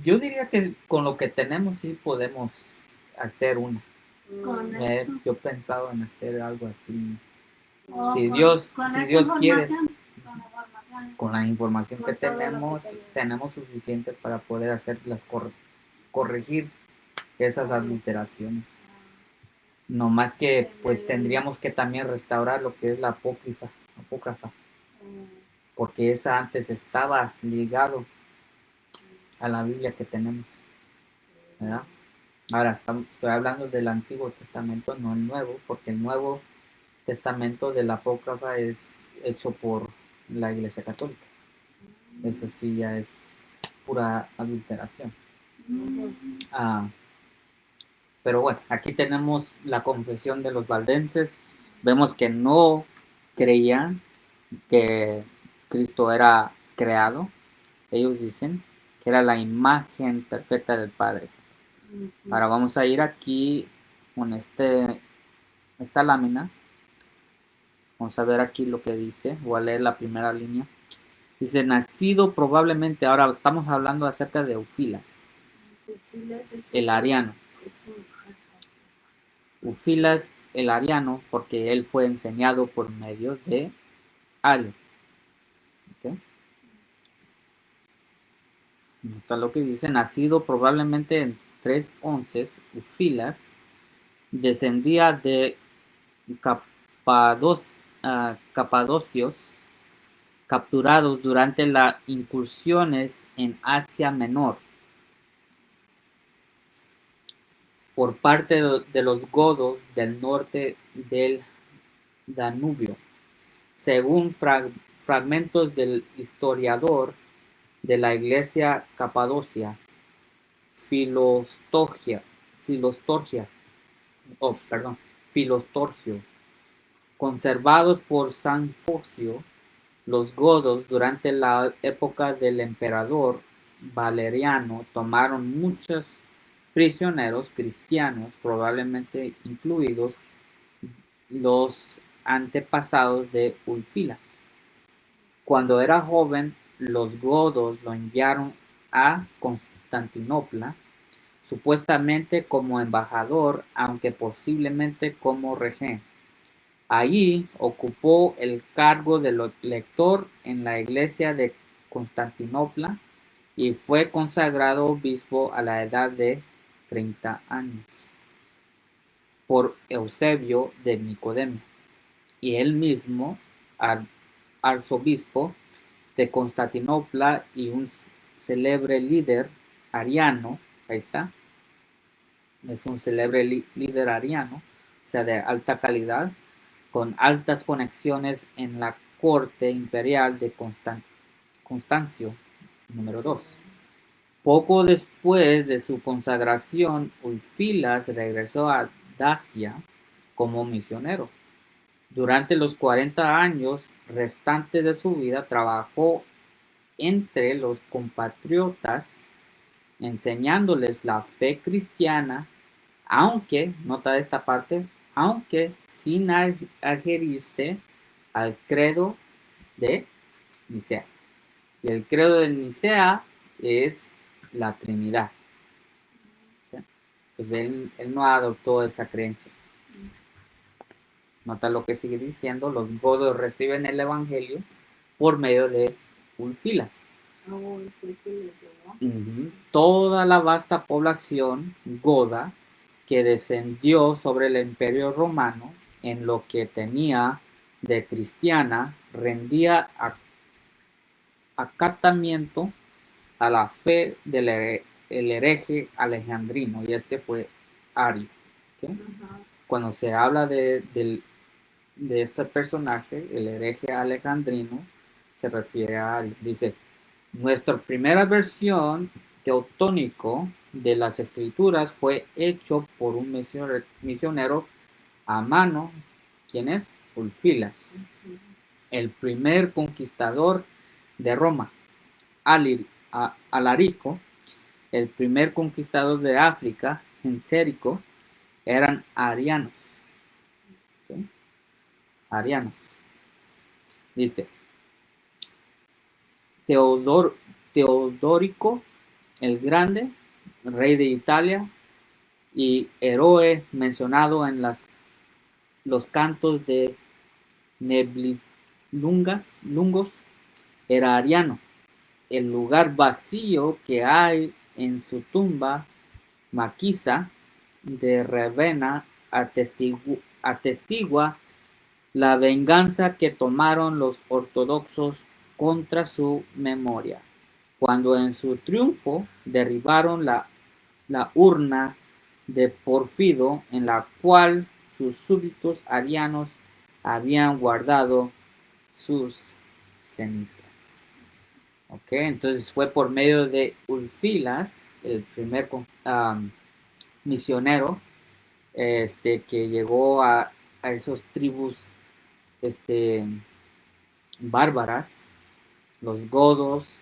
Yo diría que con lo que tenemos sí podemos hacer una. Yo he pensado en hacer algo así. Si Dios quiere, con la información que tenemos suficiente para poder corregir esas adulteraciones. No más que pues tendríamos que también restaurar lo que es la apócrifa, porque esa antes estaba ligado a la Biblia que tenemos, ¿verdad? Ahora estoy hablando del Antiguo Testamento, no el Nuevo, porque el Nuevo Testamento de la apócrifa es hecho por la Iglesia Católica. Eso sí ya es pura adulteración. Pero bueno, aquí tenemos la confesión de los valdenses. Vemos que no creían que Cristo era creado. Ellos dicen que era la imagen perfecta del Padre. Ahora vamos a ir aquí con esta lámina. Vamos a ver aquí lo que dice. Voy a leer la primera línea. Dice, nacido probablemente, ahora estamos hablando acerca de Eufilas, el ariano. Eufilas el ariano, porque él fue enseñado por medio de Ario. ¿Okay? Nota lo que dice, nacido probablemente en 311, Eufilas descendía de capadocios capturados durante las incursiones en Asia Menor por parte de los godos del norte del Danubio. Según fragmentos del historiador de la iglesia Capadocia, Filostorgio, conservados por San Focio, los godos durante la época del emperador Valeriano tomaron muchos prisioneros cristianos, probablemente incluidos los antepasados de Ulfilas. Cuando era joven, los godos lo enviaron a Constantinopla, supuestamente como embajador, aunque posiblemente como regente. Allí ocupó el cargo de lector en la iglesia de Constantinopla y fue consagrado obispo a la edad de 30 años por Eusebio de Nicodemia y él mismo, arzobispo de Constantinopla y un célebre líder ariano, ahí está, es un célebre líder ariano, o sea, de alta calidad, con altas conexiones en la corte imperial de Constancio, número 2. Poco después de su consagración, Ulfilas regresó a Dacia como misionero. Durante los 40 años restantes de su vida trabajó entre los compatriotas enseñándoles la fe cristiana, aunque, nota esta parte, aunque sin adherirse al credo de Nicea. Y el credo de Nicea es la Trinidad. ¿Sí? Pues él no adoptó esa creencia. Nota lo que sigue diciendo, los godos reciben el evangelio por medio de Ulfila. Toda la vasta población goda que descendió sobre el imperio romano en lo que tenía de cristiana rendía acatamiento a la fe del hereje alejandrino, y este fue Ario. ¿Okay? Cuando se habla de este personaje, el hereje alejandrino, se refiere a Ario. Dice, nuestra primera versión teutónico de las escrituras fue hecho por un misionero a mano, ¿quién es? Ulfilas, el primer conquistador de Roma. Alarico, el primer conquistador de África, Gensérico, eran arianos. ¿Sí? Arianos. Dice, Teodorico el Grande, rey de Italia y héroe mencionado en los cantos de Nibelungos, era ariano. El lugar vacío que hay en su tumba maciza de Ravenna atestigua la venganza que tomaron los ortodoxos contra su memoria, cuando en su triunfo derribaron la urna de Pórfido en la cual sus súbditos arianos habían guardado sus cenizas. Ok, entonces fue por medio de Ulfilas, el primer misionero, que llegó a esos tribus bárbaras, los godos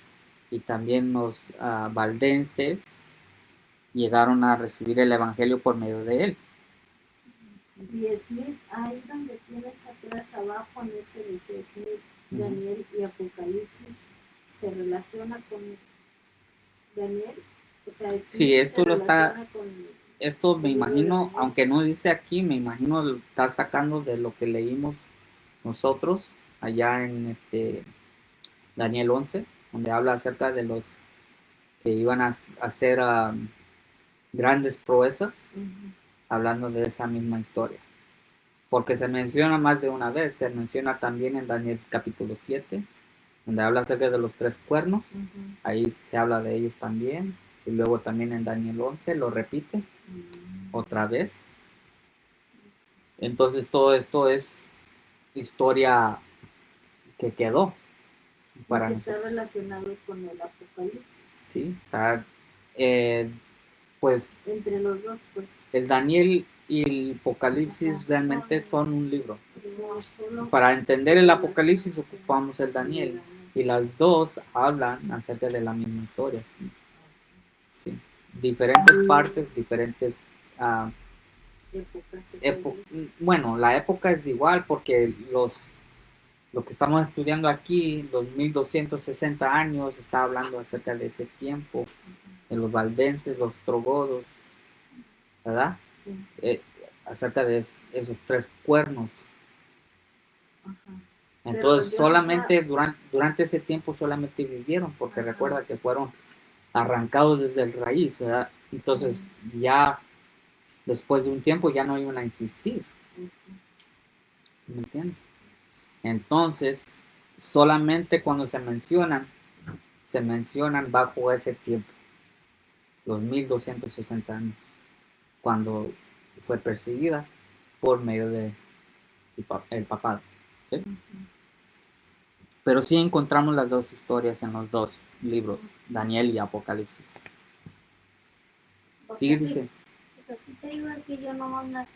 y también los valdenses, llegaron a recibir el evangelio por medio de él. 10.000, ahí donde tienes atrás abajo en ese dice Smith, Daniel y Apocalipsis, se relaciona con Daniel, o sea, Smith sí, esto se lo está, con esto me imagino, aunque no dice aquí, me imagino lo está sacando de lo que leímos nosotros allá en Daniel 11, donde habla acerca de los que iban a hacer grandes proezas, hablando de esa misma historia. Porque se menciona más de una vez, se menciona también en Daniel capítulo 7, donde habla acerca de los 3 cuernos, ahí se habla de ellos también, y luego también en Daniel 11 lo repite otra vez. Entonces todo esto es historia que quedó para nosotros. Está relacionado con el Apocalipsis. Sí, está, pues... Entre los dos, pues. El Daniel y el Apocalipsis realmente son un libro. Para entender el Apocalipsis ocupamos el Daniel, y las dos hablan acerca de la misma historia. Sí. Sí. Diferentes partes, diferentes bueno, la época es igual porque lo que estamos estudiando aquí, los 1260 años, está hablando acerca de ese tiempo, de los valdenses, los ostrogodos, ¿verdad? Sí. Acerca de esos 3 cuernos. Entonces yo no solamente durante ese tiempo solamente vivieron, porque Ajá. recuerda que fueron arrancados desde el raíz, ¿verdad? Entonces ya después de un tiempo ya no iban a existir, ¿me entiendes? Entonces solamente cuando se mencionan bajo ese tiempo, los 1260 años, cuando fue perseguida por medio de el papado, ¿sí? Pero sí encontramos las dos historias en los dos libros, Daniel y Apocalipsis. Porque Sí, sí, dice, porque sí te digo que yo no me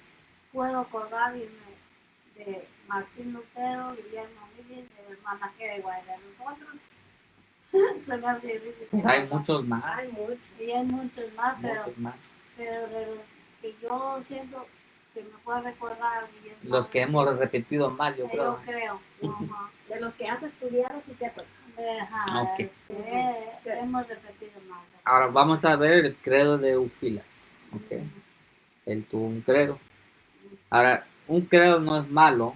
puedo acordar de Martín Lutero, Guillermo Miller, de la hermana que de Guadalupe. Nosotros, pero así dice que hay muchos más, hay mucho. y hay muchos más, muchos más. pero de los que yo siento que me puedo recordar, Guillermo Los que hemos repetido más, yo creo. yo creo. Ajá. De los que has estudiado, sí te acuerdas. Ajá, Ok. hemos repetido más. Ahora vamos a ver el credo de Eufilas. Okay. Él tuvo un credo. Ahora, un credo no es malo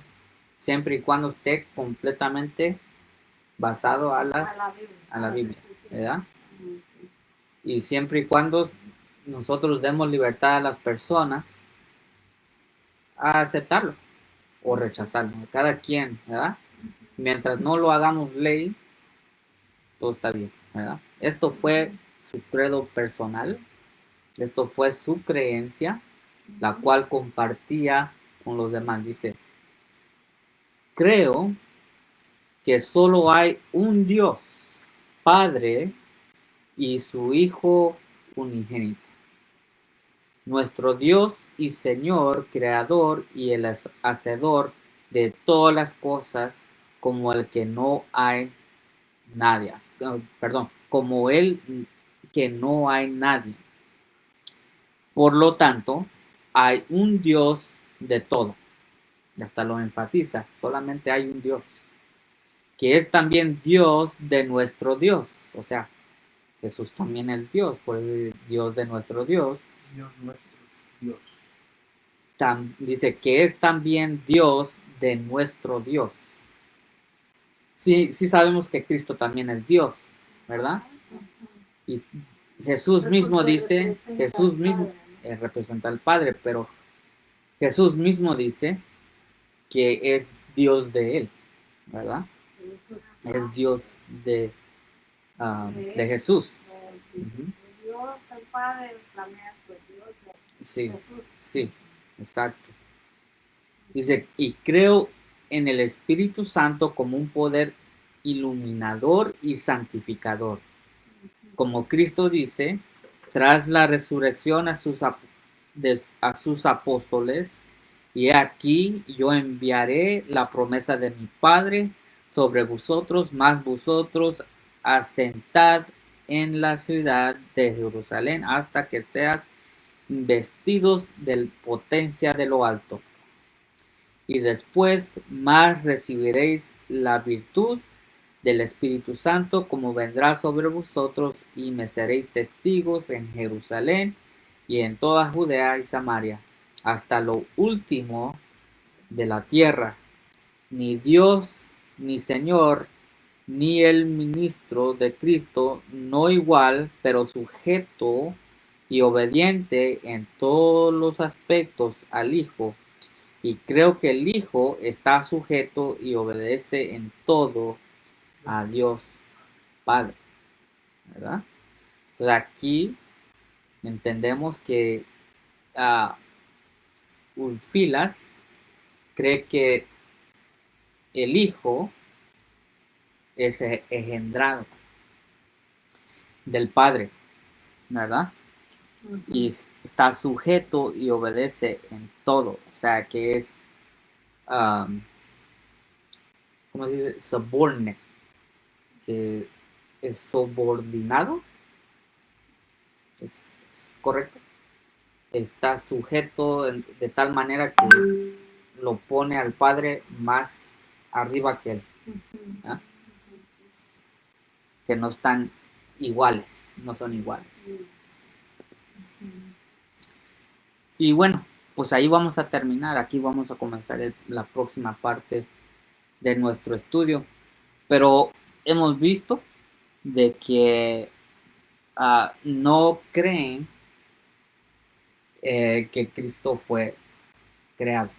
siempre y cuando esté completamente basado a la Biblia, ¿verdad? Y siempre y cuando nosotros demos libertad a las personas a aceptarlo o rechazarlo, cada quien, ¿verdad? Mientras no lo hagamos ley, todo está bien, ¿verdad? Esto fue su credo personal, esto fue su creencia, la cual compartía con los demás. Dice, creo que solo hay un Dios, Padre y su Hijo unigénito. Nuestro Dios y Señor, Creador y el Hacedor de todas las cosas, como el que no hay nadie. Perdón, como Él que no hay nadie. Por lo tanto, hay un Dios de todo. Hasta lo enfatiza, solamente hay un Dios, que es también Dios de nuestro Dios. O sea, Jesús también es Dios, por eso es Dios de nuestro Dios. Dios nuestro, Dios. Dice que es también Dios de nuestro Dios. Sí, sí sabemos que Cristo también es Dios, ¿verdad? Y Jesús mismo dice, Jesús mismo representa al Padre, pero Jesús mismo dice que es Dios de él, ¿verdad? Es Dios de Jesús. Uh-huh. Dios, el Padre, también fue Dios de Sí, Jesús. sí, exacto. Dice, y creo en el Espíritu Santo como un poder iluminador y santificador. Como Cristo dice, tras la resurrección a sus apóstoles, y aquí yo enviaré la promesa de mi Padre sobre vosotros, más vosotros asentad en la ciudad de Jerusalén hasta que seas investidos de potencia de lo alto. Y después más recibiréis la virtud del Espíritu Santo, como vendrá sobre vosotros, y me seréis testigos en Jerusalén y en toda Judea y Samaria, hasta lo último de la tierra. Ni Dios, ni Señor, ni el ministro de Cristo, no igual, pero sujeto y obediente en todos los aspectos al Hijo. Y creo que el Hijo está sujeto y obedece en todo a Dios Padre, ¿verdad? Entonces aquí entendemos que Ulfilas cree que el Hijo es engendrado del Padre, ¿verdad? Y está sujeto y obedece en todo, o sea que es, ¿cómo se dice? Subordinate, que es subordinado, es correcto. Está sujeto de tal manera que lo pone al Padre más arriba que él, ¿ah? Que no están iguales, no son iguales. Y bueno, pues ahí vamos a terminar, aquí vamos a comenzar la próxima parte de nuestro estudio, pero hemos visto de que no creen que Cristo fue creado.